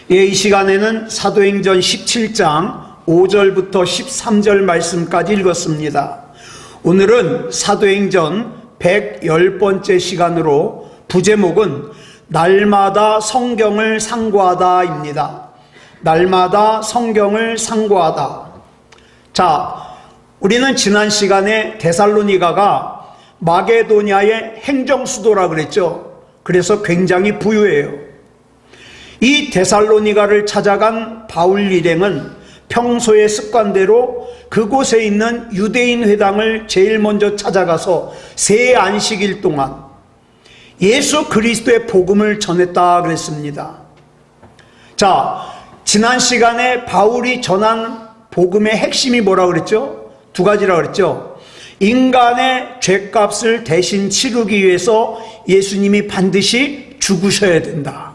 이 시간에는 사도행전 17장 5절부터 13절 말씀까지 읽었습니다. 오늘은 사도행전 110번째 시간으로 부제목은 날마다 성경을 상고하다입니다. 날마다 성경을 상고하다. 자, 우리는 지난 시간에 데살로니가가 마게도냐의 행정수도라 그랬죠. 그래서 굉장히 부유해요. 이 데살로니가를 찾아간 바울 일행은 평소의 습관대로 그곳에 있는 유대인 회당을 제일 먼저 찾아가서 새 안식일 동안 예수 그리스도의 복음을 전했다 그랬습니다. 자, 지난 시간에 바울이 전한 복음의 핵심이 뭐라 그랬죠? 두 가지라 그랬죠. 인간의 죄값을 대신 치르기 위해서 예수님이 반드시 죽으셔야 된다.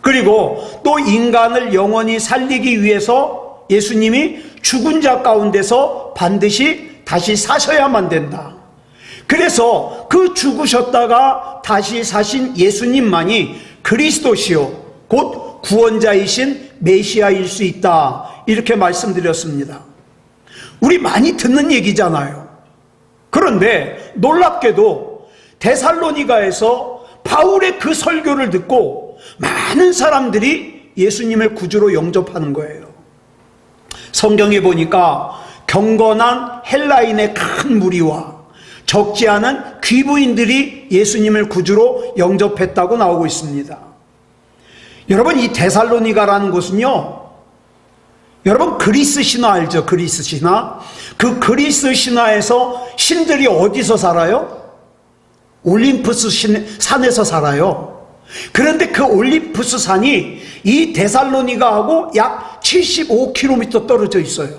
그리고 또 인간을 영원히 살리기 위해서 예수님이 죽은 자 가운데서 반드시 다시 사셔야만 된다. 그래서 그 죽으셨다가 다시 사신 예수님만이 그리스도시요 곧 구원자이신 메시아일 수 있다. 이렇게 말씀드렸습니다. 우리 많이 듣는 얘기잖아요. 그런데 놀랍게도 데살로니가에서 바울의 그 설교를 듣고 많은 사람들이 예수님을 구주로 영접하는 거예요. 성경에 보니까 경건한 헬라인의 큰 무리와 적지 않은 귀부인들이 예수님을 구주로 영접했다고 나오고 있습니다. 여러분, 이 데살로니가라는 곳은요, 여러분 그리스 신화 알죠? 그리스 신화. 그 그리스 신화에서 신들이 어디서 살아요? 올림푸스 산에서 살아요. 그런데 그 올림푸스 산이 이 데살로니가하고 약 75km 떨어져 있어요.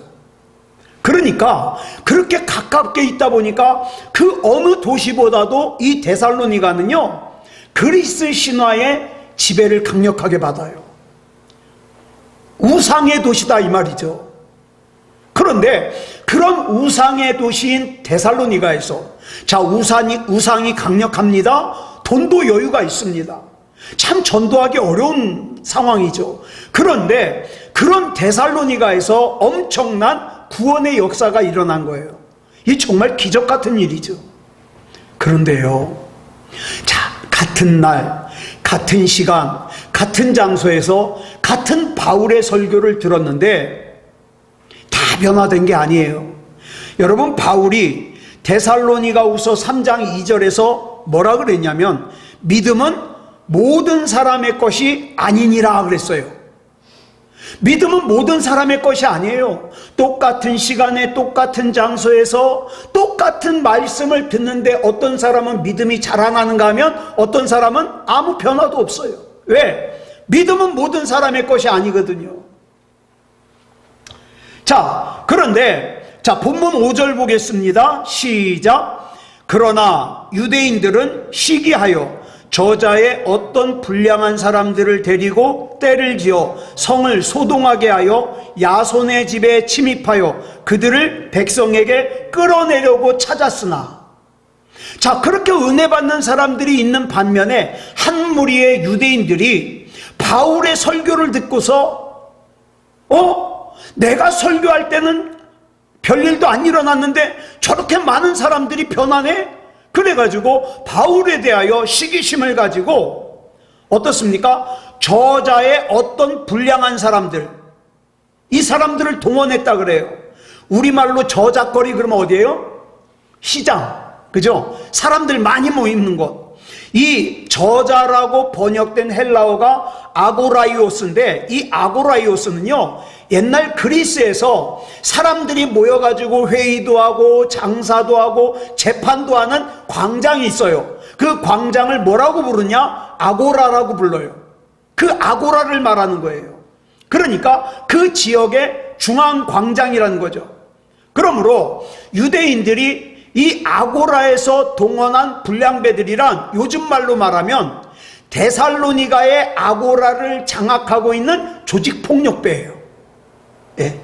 그러니까 그렇게 가깝게 있다 보니까 그 어느 도시보다도 이 데살로니가는요, 그리스 신화의 지배를 강력하게 받아요. 우상의 도시다 이 말이죠. 그런데 그런 우상의 도시인 데살로니가에서, 자, 우상이 강력합니다. 돈도 여유가 있습니다. 참 전도하기 어려운 상황이죠. 그런데 그런 데살로니가에서 엄청난 구원의 역사가 일어난 거예요. 이 정말 기적 같은 일이죠. 그런데요, 자, 같은 날, 같은 시간, 같은 장소에서 같은 바울의 설교를 들었는데 다 변화된 게 아니에요. 여러분, 바울이 데살로니가후서 3장 2절에서 뭐라 그랬냐면 믿음은 모든 사람의 것이 아니니라 그랬어요. 믿음은 모든 사람의 것이 아니에요. 똑같은 시간에 똑같은 장소에서 똑같은 말씀을 듣는데 어떤 사람은 믿음이 자라나는가 하면 어떤 사람은 아무 변화도 없어요. 왜? 믿음은 모든 사람의 것이 아니거든요. 자, 그런데 자, 본문 5절 보겠습니다. 시작. 그러나 유대인들은 시기하여 저자의 어떤 불량한 사람들을 데리고 떼를 지어 성을 소동하게 하여 야손의 집에 침입하여 그들을 백성에게 끌어내려고 찾았으나, 자, 그렇게 은혜 받는 사람들이 있는 반면에 한 무리의 유대인들이 바울의 설교를 듣고서 내가 설교할 때는 별일도 안 일어났는데 저렇게 많은 사람들이 변하네? 그래가지고 바울에 대하여 시기심을 가지고 어떻습니까? 저자의 어떤 불량한 사람들, 이 사람들을 동원했다 그래요. 우리말로 저작거리 그러면 어디예요? 시장, 그죠? 사람들 많이 모이는 곳. 이 저자라고 번역된 헬라어가 아고라이오스인데, 이 아고라이오스는요, 옛날 그리스에서 사람들이 모여가지고 회의도 하고 장사도 하고 재판도 하는 광장이 있어요. 그 광장을 뭐라고 부르냐? 아고라라고 불러요. 그 아고라를 말하는 거예요. 그러니까 그 지역의 중앙 광장이라는 거죠. 그러므로 유대인들이 이 아고라에서 동원한 불량배들이란 요즘 말로 말하면 데살로니가의 아고라를 장악하고 있는 조직폭력배예요. 예.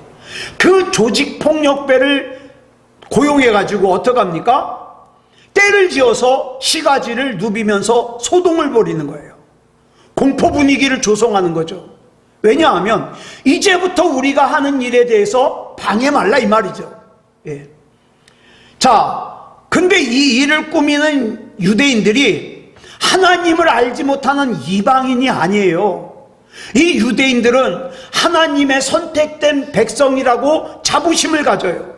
그 조직폭력배를 고용해가지고 어떡합니까? 떼를 지어서 시가지를 누비면서 소동을 벌이는 거예요. 공포 분위기를 조성하는 거죠. 왜냐하면 이제부터 우리가 하는 일에 대해서 방해 말라 이 말이죠. 예. 자, 근데 이 일을 꾸미는 유대인들이 하나님을 알지 못하는 이방인이 아니에요. 이 유대인들은 하나님의 선택된 백성이라고 자부심을 가져요.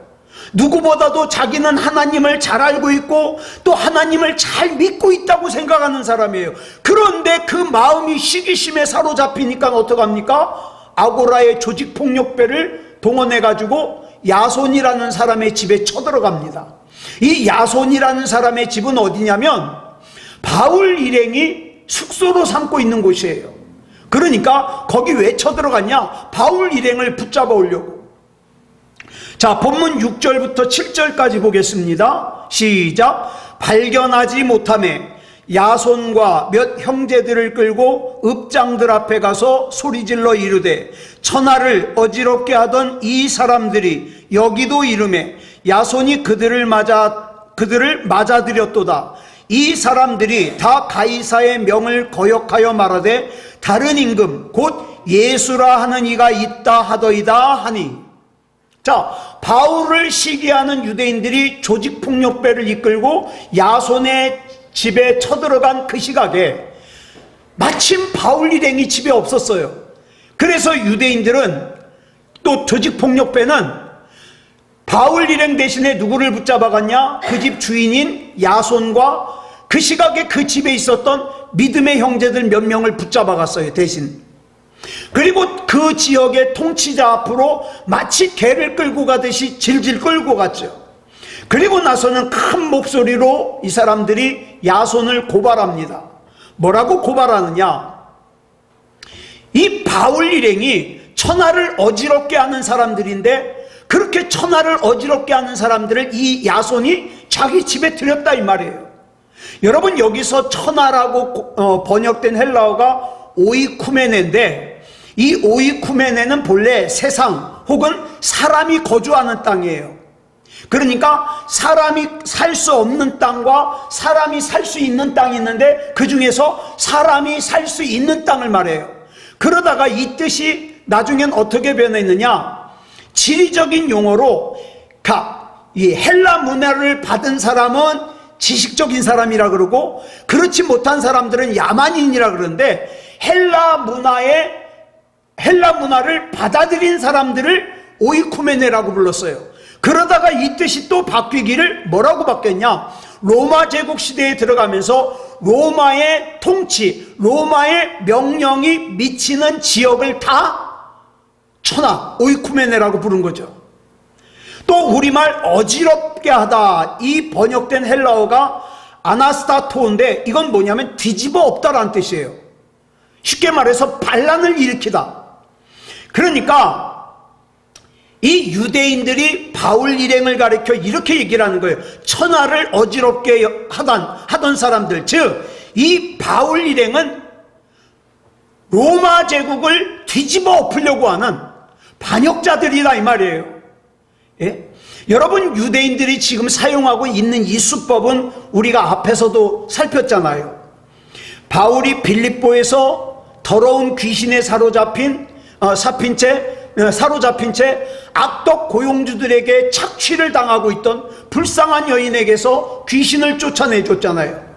누구보다도 자기는 하나님을 잘 알고 있고 또 하나님을 잘 믿고 있다고 생각하는 사람이에요. 그런데 그 마음이 시기심에 사로잡히니까 어떡합니까? 아고라의 조직폭력배를 동원해가지고 야손이라는 사람의 집에 쳐들어갑니다. 이 야손이라는 사람의 집은 어디냐면 바울 일행이 숙소로 삼고 있는 곳이에요. 그러니까 거기 왜 쳐들어갔냐? 바울 일행을 붙잡아 오려고. 자, 본문 6절부터 7절까지 보겠습니다. 시작. 발견하지 못하매 야손과 몇 형제들을 끌고 읍장들 앞에 가서 소리질러 이르되 천하를 어지럽게 하던 이 사람들이 여기도 이르매 야손이 그들을 맞아들였도다. 이 사람들이 다 가이사의 명을 거역하여 말하되 다른 임금 곧 예수라 하는 이가 있다 하더이다 하니. 자, 바울을 시기하는 유대인들이 조직폭력배를 이끌고 야손의 집에 쳐들어간 그 시각에 마침 바울 일행이 집에 없었어요. 그래서 유대인들은 또 조직폭력배는 바울 일행 대신에 누구를 붙잡아갔냐? 그 집 주인인 야손과 그 시각에 그 집에 있었던 믿음의 형제들 몇 명을 붙잡아갔어요, 대신. 그리고 그 지역의 통치자 앞으로 마치 개를 끌고 가듯이 질질 끌고 갔죠. 그리고 나서는 큰 목소리로 이 사람들이 야손을 고발합니다. 뭐라고 고발하느냐? 이 바울 일행이 천하를 어지럽게 하는 사람들인데 그렇게 천하를 어지럽게 하는 사람들을 이 야손이 자기 집에 들였다 이 말이에요. 여러분, 여기서 천하라고 번역된 헬라어가 오이쿠메네인데 이 오이쿠메네는 본래 세상 혹은 사람이 거주하는 땅이에요. 그러니까 사람이 살 수 없는 땅과 사람이 살 수 있는 땅이 있는데 그 중에서 사람이 살 수 있는 땅을 말해요. 그러다가 이 뜻이 나중엔 어떻게 변했느냐? 지리적인 용어로 이 헬라 문화를 받은 사람은 지식적인 사람이라 그러고 그렇지 못한 사람들은 야만인이라 그러는데 헬라 문화를 받아들인 사람들을 오이쿠메네라고 불렀어요. 그러다가 이 뜻이 또 바뀌기를 뭐라고 바뀌었냐? 로마 제국 시대에 들어가면서 로마의 통치, 로마의 명령이 미치는 지역을 다 천하, 오이쿠메네라고 부른 거죠. 또 우리말 어지럽게 하다, 이 번역된 헬라어가 아나스타토인데 이건 뭐냐면 뒤집어 엎다라는 뜻이에요. 쉽게 말해서 반란을 일으키다. 그러니까 이 유대인들이 바울 일행을 가리켜 이렇게 얘기를 하는 거예요. 천하를 어지럽게 하던 사람들, 즉 이 바울 일행은 로마 제국을 뒤집어 엎으려고 하는 반역자들이다 이 말이에요. 예? 여러분, 유대인들이 지금 사용하고 있는 이 수법은 우리가 앞에서도 살폈잖아요. 바울이 빌립보에서 더러운 귀신에 사로잡힌 채 악덕 고용주들에게 착취를 당하고 있던 불쌍한 여인에게서 귀신을 쫓아내줬잖아요.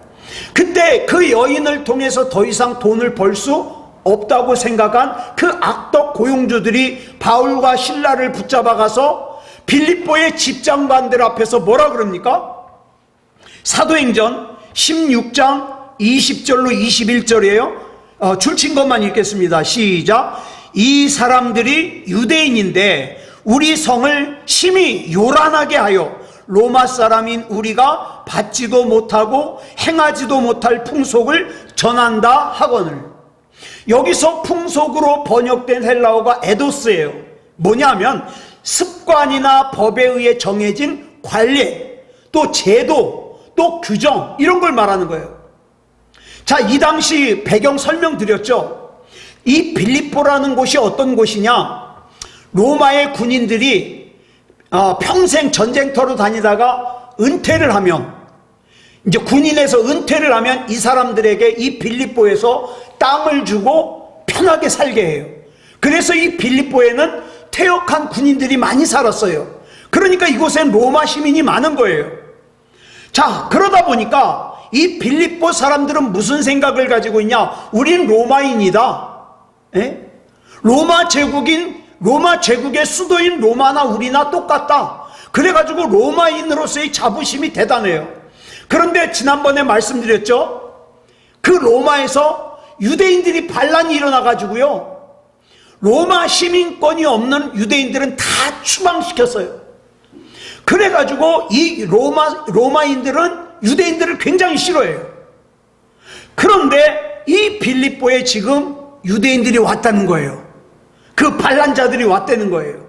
그때 그 여인을 통해서 더 이상 돈을 벌 수 없다고 생각한 그 악덕 고용주들이 바울과 실라를 붙잡아가서 빌립보의 집장관들 앞에서 뭐라 그럽니까? 사도행전 16장 20절로 21절이에요. 줄친 것만 읽겠습니다. 시작. 이 사람들이 유대인인데 우리 성을 심히 요란하게 하여 로마 사람인 우리가 받지도 못하고 행하지도 못할 풍속을 전한다 하거늘. 여기서 풍속으로 번역된 헬라어가 에도스예요. 뭐냐면 습관이나 법에 의해 정해진 관례, 또 제도, 또 규정, 이런 걸 말하는 거예요. 자, 이 당시 배경 설명드렸죠. 이 빌립보라는 곳이 어떤 곳이냐? 로마의 군인들이 평생 전쟁터로 다니다가 은퇴를 하면, 이제 군인에서 은퇴를 하면 이 사람들에게 이 빌립보에서 땅을 주고 편하게 살게 해요. 그래서 이 빌립보에는 퇴역한 군인들이 많이 살았어요. 그러니까 이곳엔 로마 시민이 많은 거예요. 자, 그러다 보니까 이 빌립보 사람들은 무슨 생각을 가지고 있냐? 우린 로마인이다. 에? 로마 제국의 수도인 로마나 우리나 똑같다. 그래가지고 로마인으로서의 자부심이 대단해요. 그런데 지난번에 말씀드렸죠? 그 로마에서 유대인들이 반란이 일어나가지고요, 로마 시민권이 없는 유대인들은 다 추방시켰어요. 그래가지고 이 로마인들은 유대인들을 굉장히 싫어해요. 그런데 이 빌립보에 지금 유대인들이 왔다는 거예요. 그 반란자들이 왔다는 거예요.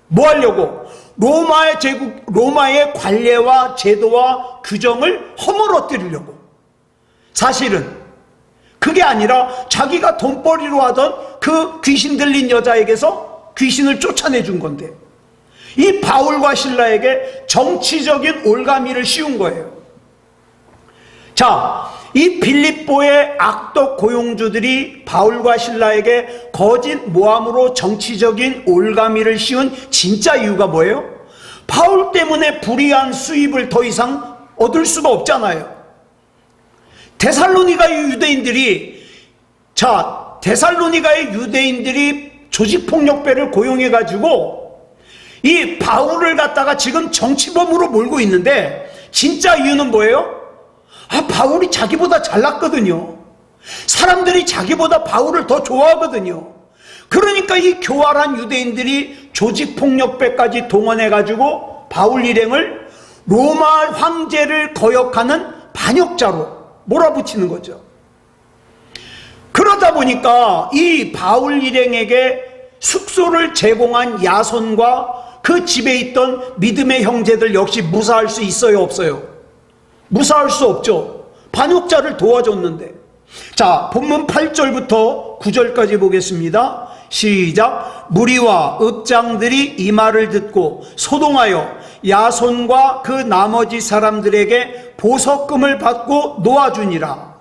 뭐 하려고? 로마의 관례와 제도와 규정을 허물어뜨리려고. 사실은 그게 아니라 자기가 돈벌이로 하던 그 귀신 들린 여자에게서 귀신을 쫓아내준 건데, 이 바울과 실라에게 정치적인 올가미를 씌운 거예요. 자, 이 빌립보의 악덕 고용주들이 바울과 실라에게 거짓 모함으로 정치적인 올가미를 씌운 진짜 이유가 뭐예요? 바울 때문에 불이한 수입을 더 이상 얻을 수가 없잖아요. 데살로니가의 유대인들이 조직폭력배를 고용해가지고 이 바울을 갖다가 지금 정치범으로 몰고 있는데, 진짜 이유는 뭐예요? 바울이 자기보다 잘났거든요. 사람들이 자기보다 바울을 더 좋아하거든요. 그러니까 이 교활한 유대인들이 조직폭력배까지 동원해가지고 바울 일행을 로마 황제를 거역하는 반역자로 몰아붙이는 거죠. 그러다 보니까 이 바울 일행에게 숙소를 제공한 야손과 그 집에 있던 믿음의 형제들 역시 무사할 수 있어요, 없어요? 무사할 수 없죠. 반역자를 도와줬는데. 자, 본문 8절부터 9절까지 보겠습니다. 시작. 무리와 읍장들이 이 말을 듣고 소동하여 야손과 그 나머지 사람들에게 보석금을 받고 놓아주니라.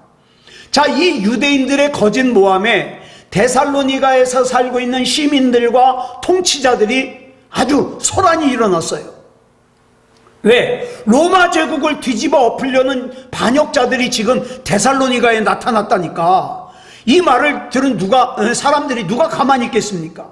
자, 이 유대인들의 거짓 모함에 데살로니가에서 살고 있는 시민들과 통치자들이 아주 소란이 일어났어요. 왜? 로마 제국을 뒤집어 엎으려는 반역자들이 지금 데살로니가에 나타났다니까. 이 말을 들은 사람들이 누가 가만히 있겠습니까?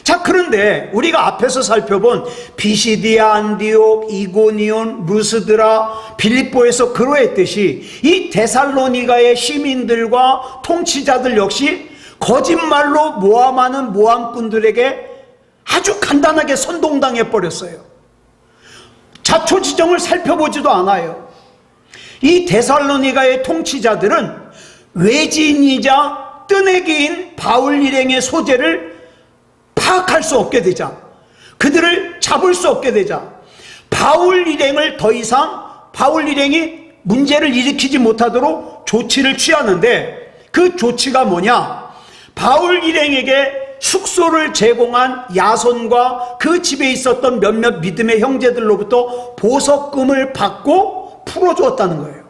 자, 그런데 우리가 앞에서 살펴본 비시디아, 안디옥, 이고니온, 루스드라, 빌립보에서 그러했듯이 이 데살로니가의 시민들과 통치자들 역시 거짓말로 모함하는 모함꾼들에게 아주 간단하게 선동당해 버렸어요. 자초지정을 살펴보지도 않아요. 이 데살로니가의 통치자들은 외지인이자 뜨내기인 바울 일행의 소재를 파악할 수 없게 되자, 그들을 잡을 수 없게 되자, 바울 일행을 더 이상 바울 일행이 문제를 일으키지 못하도록 조치를 취하는데, 그 조치가 뭐냐? 바울 일행에게 숙소를 제공한 야손과 그 집에 있었던 몇몇 믿음의 형제들로부터 보석금을 받고 풀어주었다는 거예요.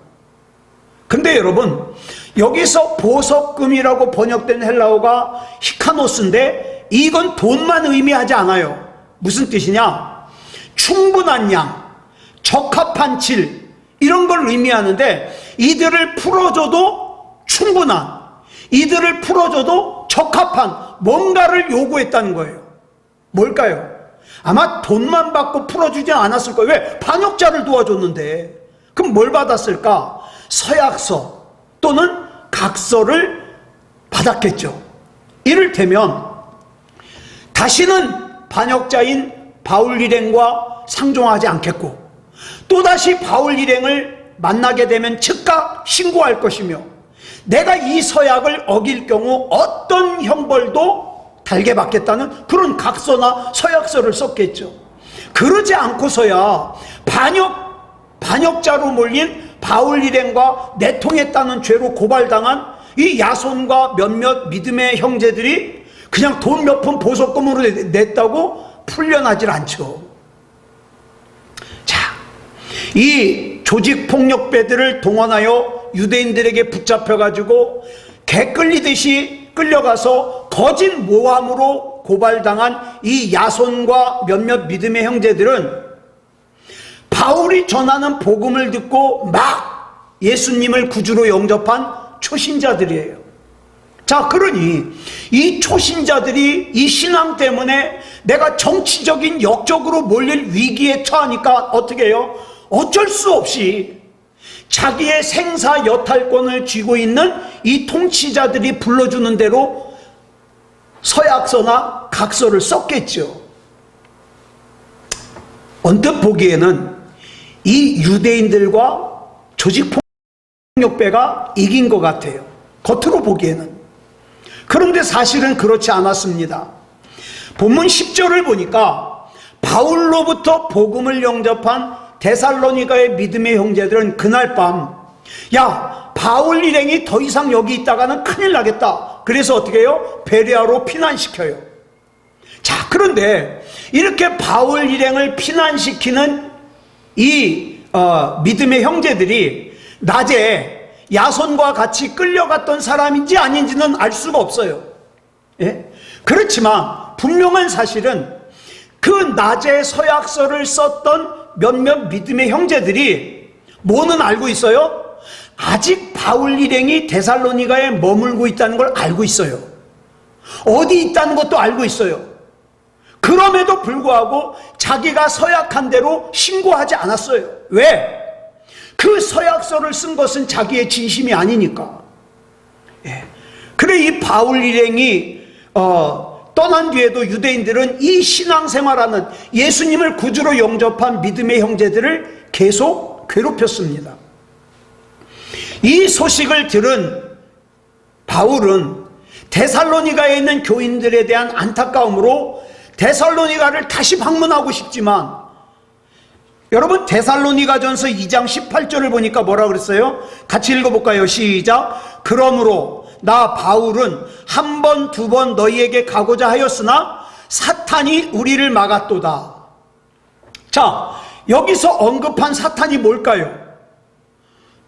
근데 여러분, 여기서 보석금이라고 번역된 헬라어가 히카노스인데 이건 돈만 의미하지 않아요. 무슨 뜻이냐? 충분한 양, 적합한 질, 이런 걸 의미하는데, 이들을 풀어줘도 충분한, 이들을 풀어줘도 적합한 뭔가를 요구했다는 거예요. 뭘까요? 아마 돈만 받고 풀어주지 않았을 거예요. 왜? 반역자를 도와줬는데. 그럼 뭘 받았을까? 서약서 또는 각서를 받았겠죠. 이를테면 다시는 반역자인 바울 일행과 상종하지 않겠고, 또다시 바울 일행을 만나게 되면 즉각 신고할 것이며, 내가 이 서약을 어길 경우 어떤 형벌도 달게 받겠다는 그런 각서나 서약서를 썼겠죠. 그러지 않고서야 반역자로 몰린 바울 일행과 내통했다는 죄로 고발당한 이 야손과 몇몇 믿음의 형제들이 그냥 돈 몇 푼 보석금으로 냈다고 풀려나질 않죠. 자, 이 조직폭력배들을 동원하여 유대인들에게 붙잡혀가지고 개 끌리듯이 끌려가서 거짓 모함으로 고발당한 이 야손과 몇몇 믿음의 형제들은 바울이 전하는 복음을 듣고 막 예수님을 구주로 영접한 초신자들이에요. 자, 그러니 이 초신자들이 이 신앙 때문에 내가 정치적인 역적으로 몰릴 위기에 처하니까 어떻게 해요? 어쩔 수 없이 자기의 생사 여탈권을 쥐고 있는 이 통치자들이 불러주는 대로 서약서나 각서를 썼겠죠. 언뜻 보기에는 이 유대인들과 조직폭력배가 이긴 것 같아요. 겉으로 보기에는. 그런데 사실은 그렇지 않았습니다. 본문 10절을 보니까 바울로부터 복음을 영접한 데살로니가의 믿음의 형제들은 그날 밤, 야, 바울 일행이 더 이상 여기 있다가는 큰일 나겠다. 그래서 어떻게 해요? 베레아로 피난시켜요. 자, 그런데 이렇게 바울 일행을 피난시키는 이 믿음의 형제들이 낮에 야손과 같이 끌려갔던 사람인지 아닌지는 알 수가 없어요. 예? 그렇지만 분명한 사실은 그 낮에 서약서를 썼던 몇몇 믿음의 형제들이 뭐는 알고 있어요? 아직 바울 일행이 데살로니가에 머물고 있다는 걸 알고 있어요. 어디 있다는 것도 알고 있어요. 그럼에도 불구하고 자기가 서약한 대로 신고하지 않았어요. 왜? 그 서약서를 쓴 것은 자기의 진심이 아니니까. 예. 그래 이 바울 일행이 떠난 뒤에도 유대인들은 이 신앙생활하는 예수님을 구주로 영접한 믿음의 형제들을 계속 괴롭혔습니다. 이 소식을 들은 바울은 데살로니가에 있는 교인들에 대한 안타까움으로 데살로니가를 다시 방문하고 싶지만, 여러분 데살로니가전서 2장 18절을 보니까 뭐라 그랬어요? 같이 읽어볼까요? 시작. 그러므로 나 바울은 한 번, 두 번 너희에게 가고자 하였으나 사탄이 우리를 막았도다. 자, 여기서 언급한 사탄이 뭘까요?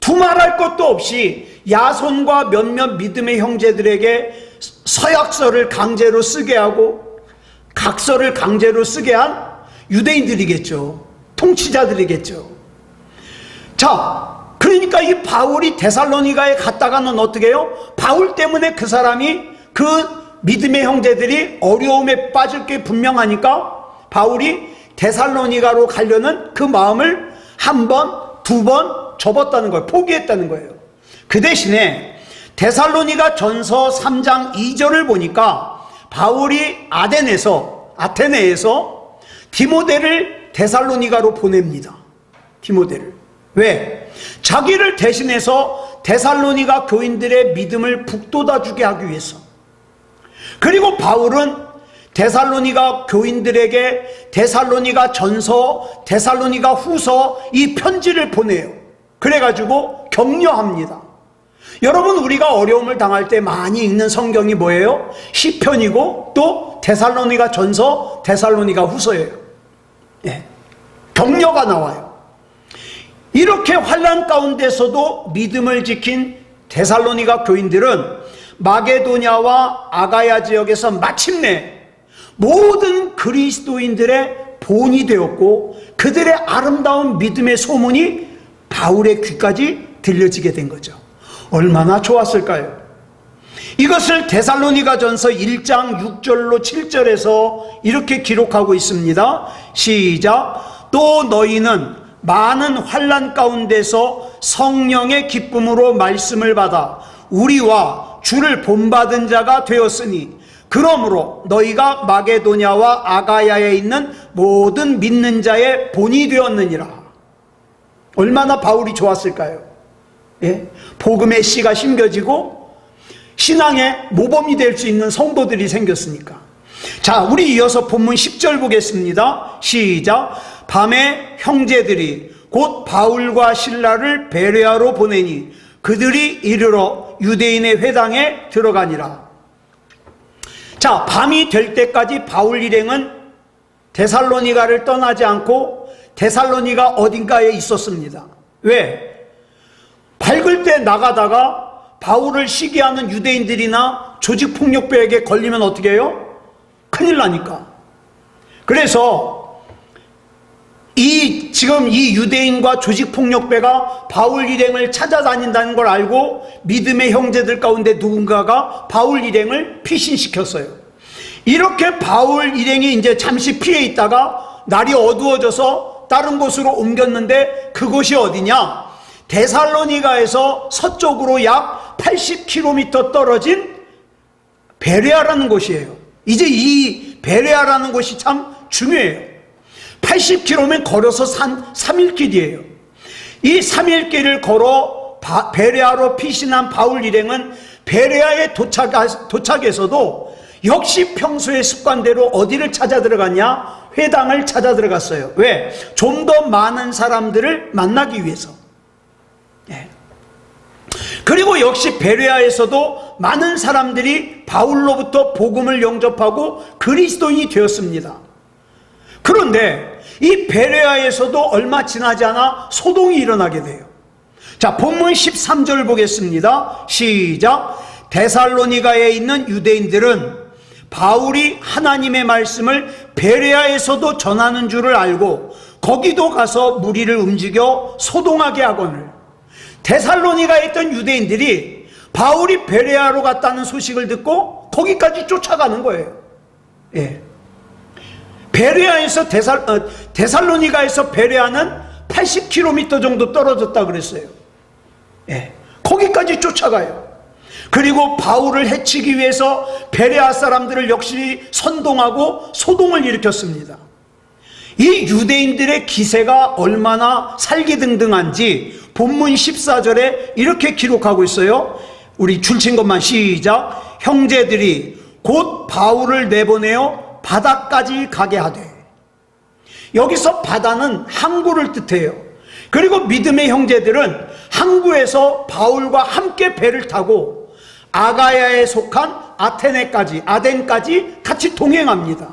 두말할 것도 없이 야손과 몇몇 믿음의 형제들에게 서약서를 강제로 쓰게 하고 각서를 강제로 쓰게 한 유대인들이겠죠. 통치자들이겠죠. 자, 그러니까 이 바울이 데살로니가에 갔다가는 어떻게 해요? 바울 때문에 그 사람이, 그 믿음의 형제들이 어려움에 빠질 게 분명하니까 바울이 데살로니가로 가려는 그 마음을 한 번, 두 번 접었다는 거예요. 포기했다는 거예요. 그 대신에 데살로니가 전서 3장 2절을 보니까 바울이 아테네에서 디모데를 데살로니가로 보냅니다. 디모데를. 왜? 자기를 대신해서 데살로니가 교인들의 믿음을 북돋아주게 하기 위해서. 그리고 바울은 데살로니가 교인들에게 데살로니가 전서, 데살로니가 후서 이 편지를 보내요. 그래가지고 격려합니다. 여러분, 우리가 어려움을 당할 때 많이 읽는 성경이 뭐예요? 시편이고 또 데살로니가 전서, 데살로니가 후서예요. 예. 격려가 나와요. 이렇게 환난 가운데서도 믿음을 지킨 데살로니가 교인들은 마게도냐와 아가야 지역에서 마침내 모든 그리스도인들의 본이 되었고, 그들의 아름다운 믿음의 소문이 바울의 귀까지 들려지게 된 거죠. 얼마나 좋았을까요? 이것을 데살로니가전서 1장 6절로 7절에서 이렇게 기록하고 있습니다. 시작. 또 너희는 많은 환난 가운데서 성령의 기쁨으로 말씀을 받아 우리와 주를 본받은 자가 되었으니, 그러므로 너희가 마게도냐와 아가야에 있는 모든 믿는 자의 본이 되었느니라. 얼마나 바울이 좋았을까요? 예? 복음의 씨가 심겨지고 신앙의 모범이 될 수 있는 성도들이 생겼으니까. 자, 우리 이어서 본문 10절 보겠습니다. 시작. 밤에 형제들이 곧 바울과 실라를 베레아로 보내니 그들이 이르러 유대인의 회당에 들어가니라. 자, 밤이 될 때까지 바울 일행은 데살로니가를 떠나지 않고 데살로니가 어딘가에 있었습니다. 왜? 밝을 때 나가다가 바울을 시기하는 유대인들이나 조직폭력배에게 걸리면 어떻게 해요? 큰일 나니까. 그래서 지금 이 유대인과 조직폭력배가 바울 일행을 찾아다닌다는 걸 알고 믿음의 형제들 가운데 누군가가 바울 일행을 피신시켰어요. 이렇게 바울 일행이 이제 잠시 피해 있다가 날이 어두워져서 다른 곳으로 옮겼는데 그곳이 어디냐? 데살로니가에서 서쪽으로 약 80km 떨어진 베레아라는 곳이에요. 이제 이 베레아라는 곳이 참 중요해요. 80km면 걸어서 3일길이에요. 이 3일길을 걸어 베레아로 피신한 바울 일행은 베레아에 도착해서도 역시 평소의 습관대로 어디를 찾아 들어갔냐? 회당을 찾아 들어갔어요. 왜? 좀 더 많은 사람들을 만나기 위해서. 그리고 역시 베레아에서도 많은 사람들이 바울로부터 복음을 영접하고 그리스도인이 되었습니다. 그런데 이 베레아에서도 얼마 지나지 않아 소동이 일어나게 돼요. 자, 본문 13절 보겠습니다. 시작. 데살로니가에 있는 유대인들은 바울이 하나님의 말씀을 베레아에서도 전하는 줄을 알고 거기도 가서 무리를 움직여 소동하게 하거늘. 데살로니가에 있던 유대인들이 바울이 베레아로 갔다는 소식을 듣고 거기까지 쫓아가는 거예요. 베레아에서 데살로니가에서 베레아는 80km 정도 떨어졌다 그랬어요. 거기까지 쫓아가요. 그리고 바울을 해치기 위해서 베레아 사람들을 역시 선동하고 소동을 일으켰습니다. 이 유대인들의 기세가 얼마나 살기등등한지 본문 14절에 이렇게 기록하고 있어요. 우리 줄친 것만 시작. 형제들이 곧 바울을 내보내어 바다까지 가게 하되. 여기서 바다는 항구를 뜻해요. 그리고 믿음의 형제들은 항구에서 바울과 함께 배를 타고 아가야에 속한 아덴까지 같이 동행합니다.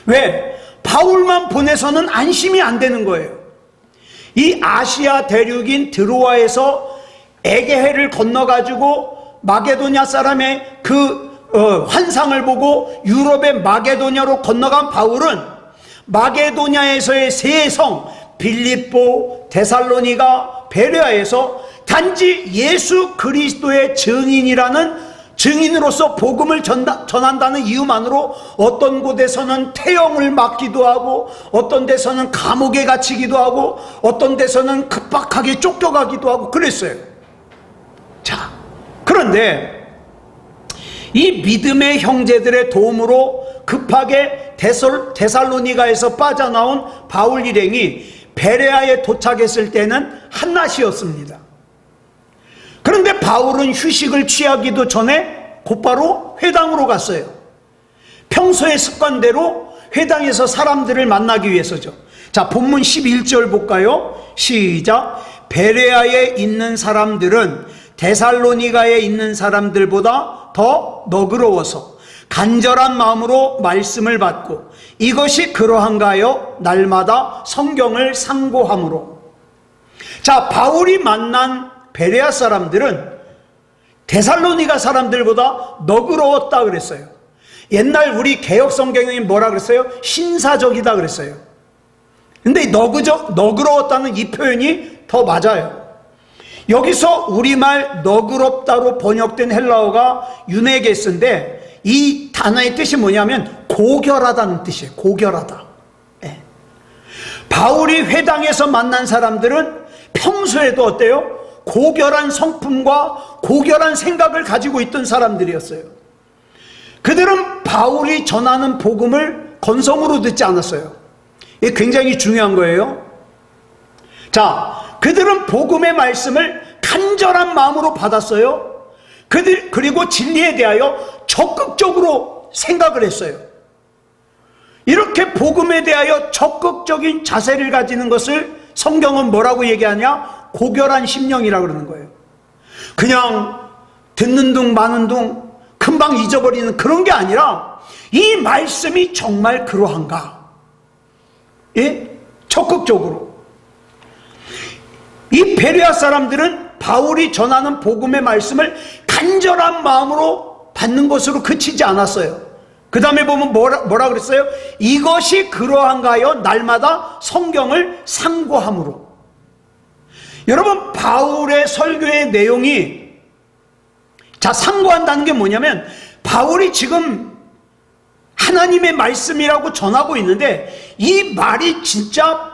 왜? 바울만 보내서는 안심이 안 되는 거예요. 이 아시아 대륙인 드로아에서 에게해를 건너가지고 마게도냐 사람의 환상을 보고 유럽의 마게도냐로 건너간 바울은 마게도냐에서의 세 성 빌립보, 데살로니가, 베레아에서 단지 예수 그리스도의 증인으로서 복음을 전한다는 이유만으로 어떤 곳에서는 태형을 맞기도 하고 어떤 데서는 감옥에 갇히기도 하고 어떤 데서는 급박하게 쫓겨가기도 하고 그랬어요. 자, 그런데 이 믿음의 형제들의 도움으로 급하게 데살로니가에서 빠져나온 바울 일행이 베레아에 도착했을 때는 한낮이었습니다. 그런데 바울은 휴식을 취하기도 전에 곧바로 회당으로 갔어요. 평소의 습관대로 회당에서 사람들을 만나기 위해서죠. 자, 본문 11절 볼까요? 시작. 베레아에 있는 사람들은 데살로니가에 있는 사람들보다 더 너그러워서 간절한 마음으로 말씀을 받고 이것이 그러한가 하여 날마다 성경을 상고함으로. 자, 바울이 만난 베레아 사람들은 데살로니가 사람들보다 너그러웠다 그랬어요. 옛날 우리 개역 성경이 뭐라 그랬어요? 신사적이다 그랬어요. 근데 너그러웠다는 이 표현이 더 맞아요. 여기서 우리말 너그럽다로 번역된 헬라어가 유네게스인데 이 단어의 뜻이 뭐냐면 고결하다는 뜻이에요. 고결하다. 바울이 회당에서 만난 사람들은 평소에도 어때요? 고결한 성품과 고결한 생각을 가지고 있던 사람들이었어요. 그들은 바울이 전하는 복음을 건성으로 듣지 않았어요. 이게 굉장히 중요한 거예요. 자, 그들은 복음의 말씀을 간절한 마음으로 받았어요. 그리고 진리에 대하여 적극적으로 생각을 했어요. 이렇게 복음에 대하여 적극적인 자세를 가지는 것을 성경은 뭐라고 얘기하냐? 고결한 심령이라고 그러는 거예요. 그냥 듣는 둥 마는 둥 금방 잊어버리는 그런 게 아니라 이 말씀이 정말 그러한가? 적극적으로. 이 베레아 사람들은 바울이 전하는 복음의 말씀을 간절한 마음으로 받는 것으로 그치지 않았어요. 그 다음에 보면 뭐라 그랬어요? 이것이 그러한가 하여 날마다 성경을 상고함으로. 여러분, 바울의 설교의 내용이, 자, 상고한다는 게 뭐냐면, 바울이 지금 하나님의 말씀이라고 전하고 있는데 이 말이 진짜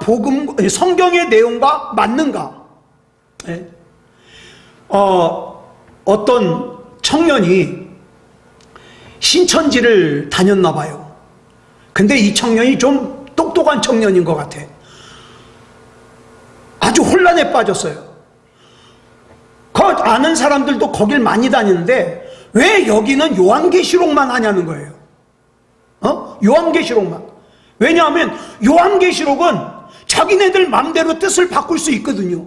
성경의 내용과 맞는가? 네. 어떤 청년이 신천지를 다녔나 봐요. 근데 이 청년이 좀 똑똑한 청년인 것 같아. 아주 혼란에 빠졌어요. 그 아는 사람들도 거길 많이 다니는데 왜 여기는 요한계시록만 하냐는 거예요. 요한계시록만. 왜냐하면 요한계시록은 자기네들 맘대로 뜻을 바꿀 수 있거든요.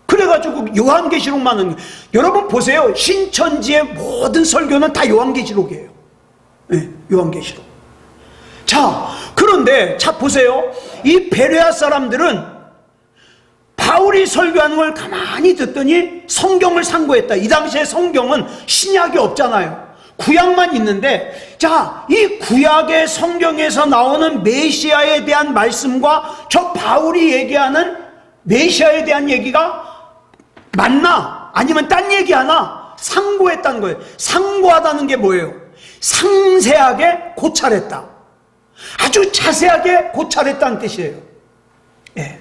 그래가지고 요한계시록만 하는 거예요. 여러분 보세요. 신천지의 모든 설교는 다 요한계시록이에요. 네, 요한계시록. 자, 그런데 자 보세요. 이 베레아 사람들은 바울이 설교하는 걸 가만히 듣더니 성경을 상고했다. 이 당시에 성경은 신약이 없잖아요. 구약만 있는데, 자, 이 구약의 성경에서 나오는 메시아에 대한 말씀과 저 바울이 얘기하는 메시아에 대한 얘기가 맞나? 아니면 딴 얘기하나? 상고했다는 거예요. 상고하다는 게 뭐예요? 상세하게 고찰했다. 아주 자세하게 고찰했다는 뜻이에요. 예.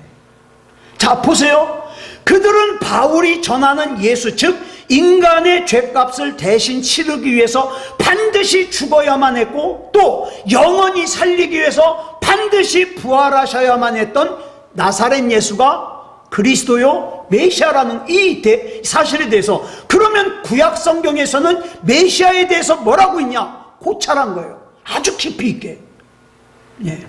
자, 보세요. 그들은 바울이 전하는 예수, 즉 인간의 죗값을 대신 치르기 위해서 반드시 죽어야만 했고 또 영원히 살리기 위해서 반드시 부활하셔야만 했던 나사렛 예수가 그리스도요 메시아라는 이 사실에 대해서, 그러면 구약 성경에서는 메시아에 대해서 뭐라고 있냐? 고찰한 거예요. 아주 깊이 있게. 예.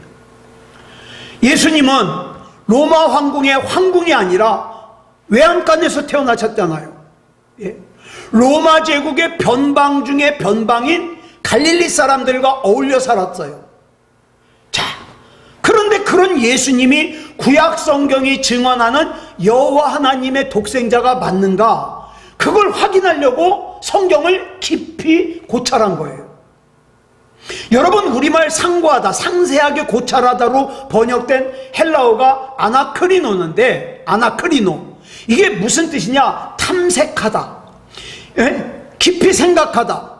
예수님은 로마 황궁의 황궁이 아니라 외양간에서 태어나셨잖아요. 예. 로마 제국의 변방 중에 변방인 갈릴리 사람들과 어울려 살았어요. 자, 그런데 그런 예수님이 구약 성경이 증언하는 여호와 하나님의 독생자가 맞는가? 그걸 확인하려고 성경을 깊이 고찰한 거예요. 여러분, 우리말 상고하다, 상세하게 고찰하다로 번역된 헬라어가 아나크리노인데, 아나크리노, 이게 무슨 뜻이냐? 탐색하다, 예? 깊이 생각하다,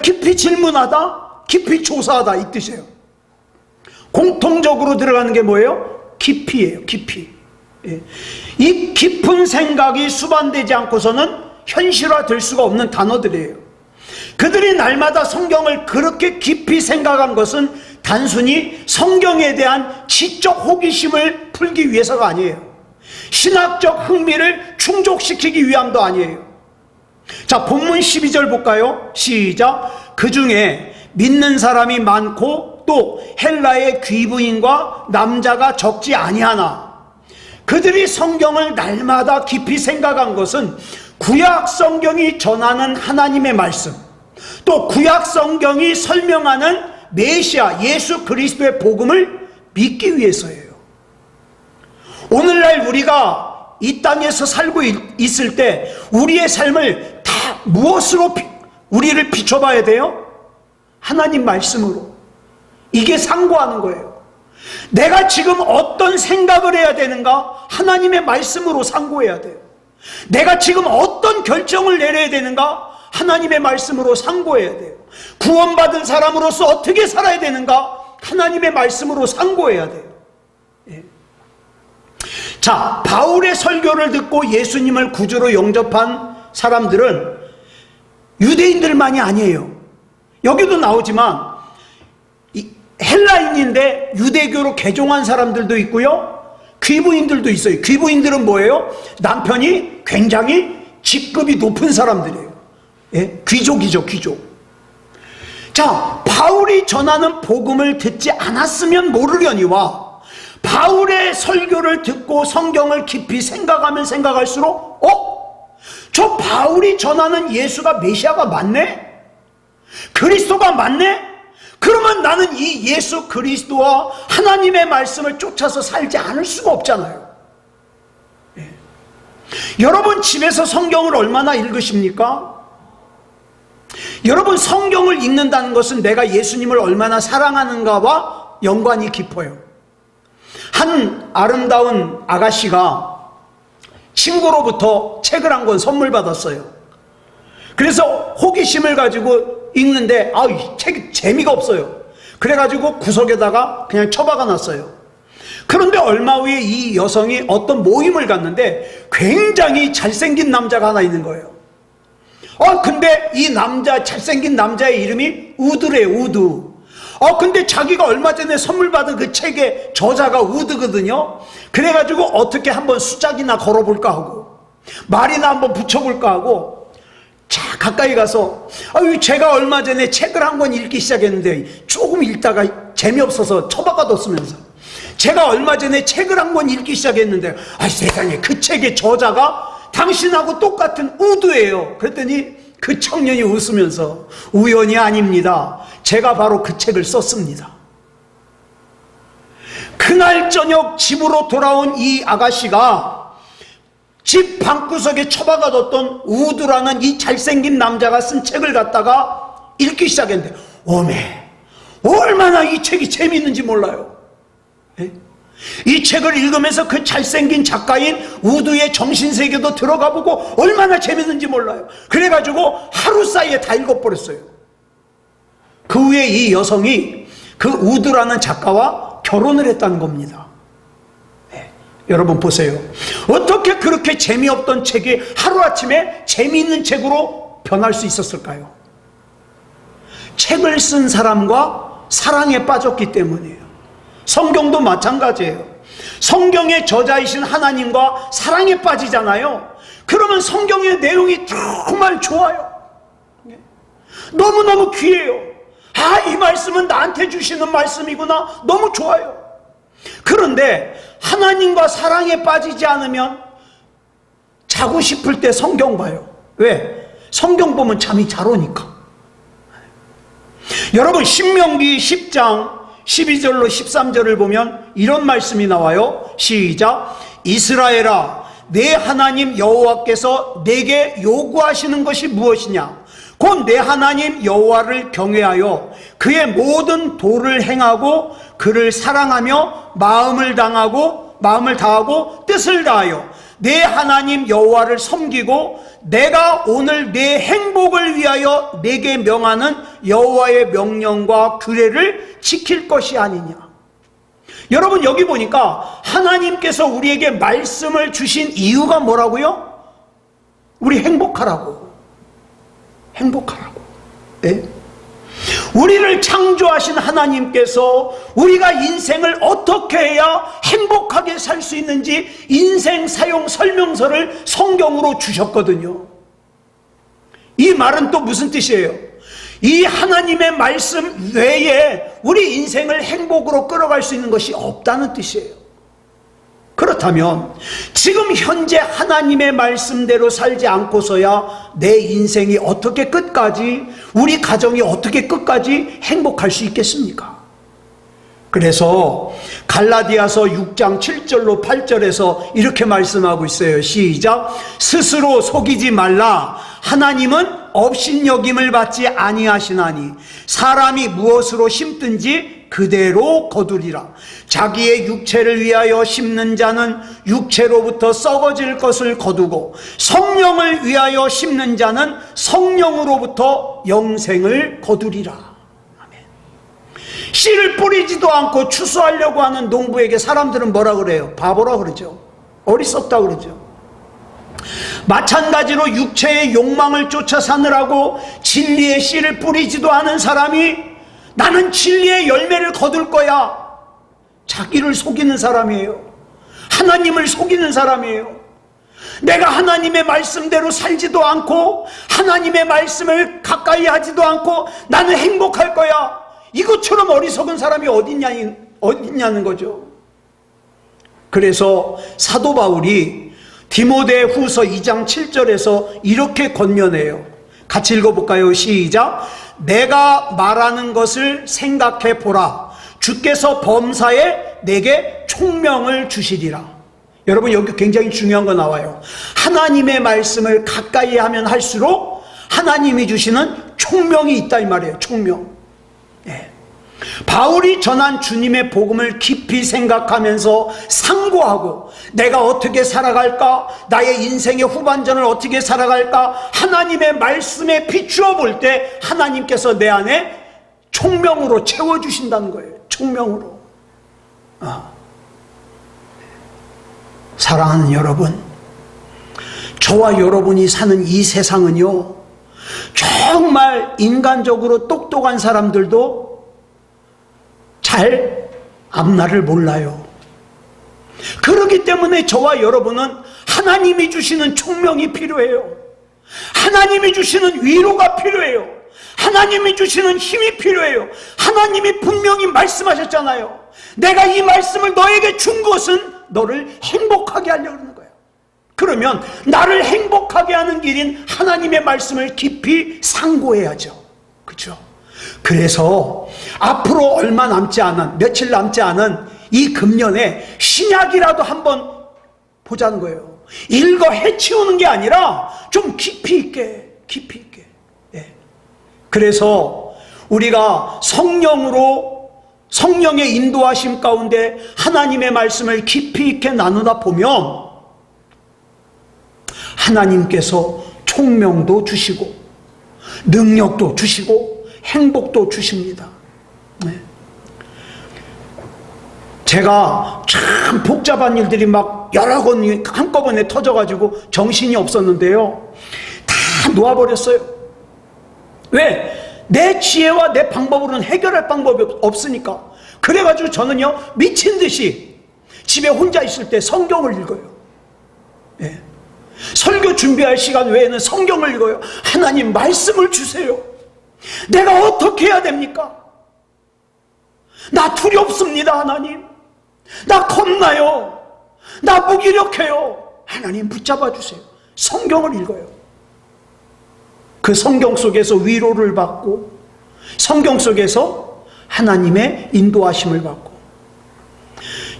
깊이 질문하다, 깊이 조사하다, 이 뜻이에요. 공통적으로 들어가는 게 뭐예요? 깊이예요. 깊이. 예. 이 깊은 생각이 수반되지 않고서는 현실화될 수가 없는 단어들이에요. 그들이 날마다 성경을 그렇게 깊이 생각한 것은 단순히 성경에 대한 지적 호기심을 풀기 위해서가 아니에요. 신학적 흥미를 충족시키기 위함도 아니에요. 자, 본문 12절 볼까요? 시작. 그 중에 믿는 사람이 많고 또 헬라의 귀부인과 남자가 적지 아니하나. 그들이 성경을 날마다 깊이 생각한 것은 구약 성경이 전하는 하나님의 말씀, 또 구약 성경이 설명하는 메시아 예수 그리스도의 복음을 믿기 위해서예요. 오늘날 우리가 이 땅에서 살고 있을 때 우리의 삶을 다 무엇으로 우리를 비춰봐야 돼요? 하나님 말씀으로. 이게 상고하는 거예요. 내가 지금 어떤 생각을 해야 되는가? 하나님의 말씀으로 상고해야 돼요. 내가 지금 어떤 결정을 내려야 되는가? 하나님의 말씀으로 상고해야 돼요. 구원받은 사람으로서 어떻게 살아야 되는가? 하나님의 말씀으로 상고해야 돼요. 예. 자, 바울의 설교를 듣고 예수님을 구주로 영접한 사람들은 유대인들만이 아니에요. 여기도 나오지만 헬라인인데 유대교로 개종한 사람들도 있고요, 귀부인들도 있어요. 귀부인들은 뭐예요? 남편이 굉장히 직급이 높은 사람들이에요. 예? 귀족이죠, 귀족. 자, 바울이 전하는 복음을 듣지 않았으면 모르려니와 바울의 설교를 듣고 성경을 깊이 생각하면 생각할수록 저 바울이 전하는 예수가 메시아가 맞네? 그리스도가 맞네? 그러면 나는 이 예수 그리스도와 하나님의 말씀을 쫓아서 살지 않을 수가 없잖아요. 예. 여러분 집에서 성경을 얼마나 읽으십니까? 여러분, 성경을 읽는다는 것은 내가 예수님을 얼마나 사랑하는가와 연관이 깊어요. 한 아름다운 아가씨가 친구로부터 책을 한 권 선물 받았어요. 그래서 호기심을 가지고 읽는데 이 책이 재미가 없어요. 그래가지고 구석에다가 그냥 처박아 놨어요. 그런데 얼마 후에 이 여성이 어떤 모임을 갔는데 굉장히 잘생긴 남자가 하나 있는 거예요. 근데 이 잘생긴 남자의 이름이 우드래요, 우드. 근데 자기가 얼마 전에 선물 받은 그 책의 저자가 우드거든요. 그래가지고 어떻게 한번 수작이나 걸어볼까 하고, 말이나 한번 붙여볼까 하고, 자, 가까이 가서, 제가 얼마 전에 책을 한 권 읽기 시작했는데, 조금 읽다가 재미없어서 처박아뒀으면서, 제가 얼마 전에 책을 한 권 읽기 시작했는데, 세상에, 그 책의 저자가 당신하고 똑같은 우드예요. 그랬더니 그 청년이 웃으면서, 우연이 아닙니다. 제가 바로 그 책을 썼습니다. 그날 저녁 집으로 돌아온 이 아가씨가 집 방구석에 처박아뒀던 우드라는 이 잘생긴 남자가 쓴 책을 갖다가 읽기 시작했는데, 오메, 얼마나 이 책이 재미있는지 몰라요. 이 책을 읽으면서 그 잘생긴 작가인 우드의 정신세계도 들어가보고 얼마나 재밌는지 몰라요. 그래가지고 하루 사이에 다 읽어버렸어요. 그 후에 이 여성이 그 우드라는 작가와 결혼을 했다는 겁니다. 여러분 보세요. 어떻게 그렇게 재미없던 책이 하루아침에 재미있는 책으로 변할 수 있었을까요? 책을 쓴 사람과 사랑에 빠졌기 때문이에요. 성경도 마찬가지예요. 성경의 저자이신 하나님과 사랑에 빠지잖아요. 그러면 성경의 내용이 정말 좋아요. 너무너무 귀해요. 이 말씀은 나한테 주시는 말씀이구나. 너무 좋아요. 그런데 하나님과 사랑에 빠지지 않으면 자고 싶을 때 성경 봐요. 왜? 성경 보면 잠이 잘 오니까. 여러분, 신명기 10장 12절로 13절을 보면 이런 말씀이 나와요. 시작. 이스라엘아, 내 하나님 여호와께서 내게 요구하시는 것이 무엇이냐? 곧 내 하나님 여호와를 경외하여 그의 모든 도를 행하고 그를 사랑하며 마음을 다하고 뜻을 다하여 내 하나님 여호와를 섬기고 내가 오늘 내 행복을 위하여 내게 명하는 여호와의 명령과 규례를 지킬 것이 아니냐. 여러분, 여기 보니까 하나님께서 우리에게 말씀을 주신 이유가 뭐라고요? 우리 행복하라고. 네? 우리를 창조하신 하나님께서 우리가 인생을 어떻게 해야 행복하게 살 수 있는지 인생 사용 설명서를 성경으로 주셨거든요. 이 말은 또 무슨 뜻이에요? 이 하나님의 말씀 외에 우리 인생을 행복으로 끌어갈 수 있는 것이 없다는 뜻이에요. 그렇다면 지금 현재 하나님의 말씀대로 살지 않고서야 내 인생이 어떻게 끝까지, 우리 가정이 어떻게 끝까지 행복할 수 있겠습니까? 그래서 갈라디아서 6장 7절로 8절에서 이렇게 말씀하고 있어요. 시작. 스스로 속이지 말라. 하나님은 업신여김을 받지 아니하시나니 사람이 무엇으로 심든지 그대로 거두리라. 자기의 육체를 위하여 심는 자는 육체로부터 썩어질 것을 거두고 성령을 위하여 심는 자는 성령으로부터 영생을 거두리라. 아멘. 씨를 뿌리지도 않고 추수하려고 하는 농부에게 사람들은 뭐라 그래요? 바보라 그러죠. 어리석다 그러죠. 마찬가지로 육체의 욕망을 쫓아 사느라고 진리의 씨를 뿌리지도 않은 사람이 나는 진리의 열매를 거둘 거야, 자기를 속이는 사람이에요. 하나님을 속이는 사람이에요. 내가 하나님의 말씀대로 살지도 않고 하나님의 말씀을 가까이 하지도 않고 나는 행복할 거야, 이것처럼 어리석은 사람이 어딨냐는 거죠. 그래서 사도 바울이 디모데 후서 2장 7절에서 이렇게 권면해요. 같이 읽어볼까요? 시작. 내가 말하는 것을 생각해 보라. 주께서 범사에 내게 총명을 주시리라. 여러분, 여기 굉장히 중요한 거 나와요. 하나님의 말씀을 가까이 하면 할수록 하나님이 주시는 총명이 있다 이 말이에요. 총명. 예. 바울이 전한 주님의 복음을 깊이 생각하면서 상고하고 내가 어떻게 살아갈까? 나의 인생의 후반전을 어떻게 살아갈까? 하나님의 말씀에 비추어 볼 때 하나님께서 내 안에 총명으로 채워주신다는 거예요. 총명으로. 사랑하는 여러분, 저와 여러분이 사는 이 세상은요, 정말 인간적으로 똑똑한 사람들도 잘 앞날을 몰라요. 그렇기 때문에 저와 여러분은 하나님이 주시는 총명이 필요해요. 하나님이 주시는 위로가 필요해요. 하나님이 주시는 힘이 필요해요. 하나님이 분명히 말씀하셨잖아요. 내가 이 말씀을 너에게 준 것은 너를 행복하게 하려고 하는 거예요. 그러면 나를 행복하게 하는 길인 하나님의 말씀을 깊이 상고해야죠. 그렇죠? 그래서 앞으로 얼마 남지 않은, 며칠 남지 않은 이 금년에 신약이라도 한번 보자는 거예요. 읽어 해치우는 게 아니라 좀 깊이 있게. 예. 그래서 우리가 성령의 인도하심 가운데 하나님의 말씀을 깊이 있게 나누다 보면 하나님께서 총명도 주시고 능력도 주시고 행복도 주십니다. 네. 제가 참 복잡한 일들이 막 여러 건 한꺼번에 터져가지고 정신이 없었는데요, 다 놓아버렸어요. 왜? 내 지혜와 내 방법으로는 해결할 방법이 없으니까. 그래가지고 저는요, 미친 듯이 집에 혼자 있을 때 성경을 읽어요. 예. 설교 준비할 시간 외에는 성경을 읽어요. 하나님 말씀을 주세요. 내가 어떻게 해야 됩니까? 나 두렵습니다. 하나님, 나 겁나요. 나 무기력해요. 하나님 붙잡아 주세요. 성경을 읽어요. 그 성경 속에서 위로를 받고, 성경 속에서 하나님의 인도하심을 받고,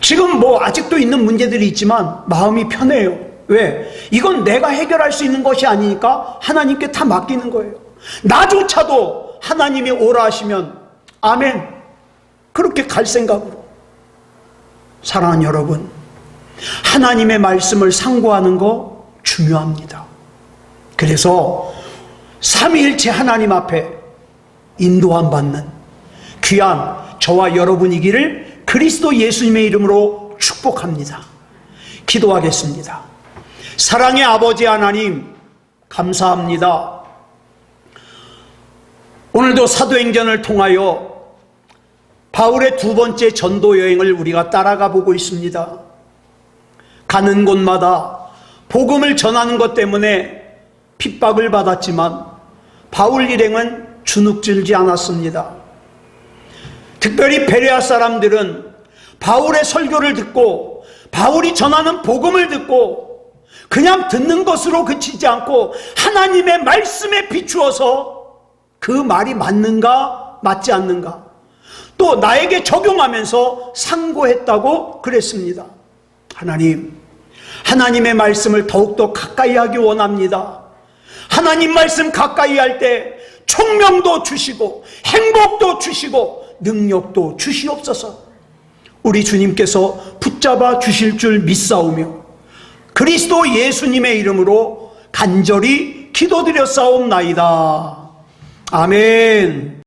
지금 뭐 아직도 있는 문제들이 있지만 마음이 편해요. 왜? 이건 내가 해결할 수 있는 것이 아니니까 하나님께 다 맡기는 거예요. 나조차도 하나님이 오라 하시면 아멘, 그렇게 갈 생각으로. 사랑하는 여러분, 하나님의 말씀을 상고하는 거 중요합니다. 그래서 삼위일체 하나님 앞에 인도함 받는 귀한 저와 여러분이기를 그리스도 예수님의 이름으로 축복합니다. 기도하겠습니다. 사랑의 아버지 하나님, 감사합니다. 오늘도 사도행전을 통하여 바울의 두 번째 전도 여행을 우리가 따라가 보고 있습니다. 가는 곳마다 복음을 전하는 것 때문에 핍박을 받았지만 바울 일행은 주눅들지 않았습니다. 특별히 베레아 사람들은 바울의 설교를 듣고 바울이 전하는 복음을 듣고 그냥 듣는 것으로 그치지 않고 하나님의 말씀에 비추어서 그 말이 맞는가 맞지 않는가 또 나에게 적용하면서 상고했다고 그랬습니다. 하나님, 하나님의 말씀을 더욱더 가까이 하기 원합니다. 하나님 말씀 가까이 할 때 총명도 주시고 행복도 주시고 능력도 주시옵소서. 우리 주님께서 붙잡아 주실 줄 믿사오며 그리스도 예수님의 이름으로 간절히 기도드렸사옵나이다. 아멘.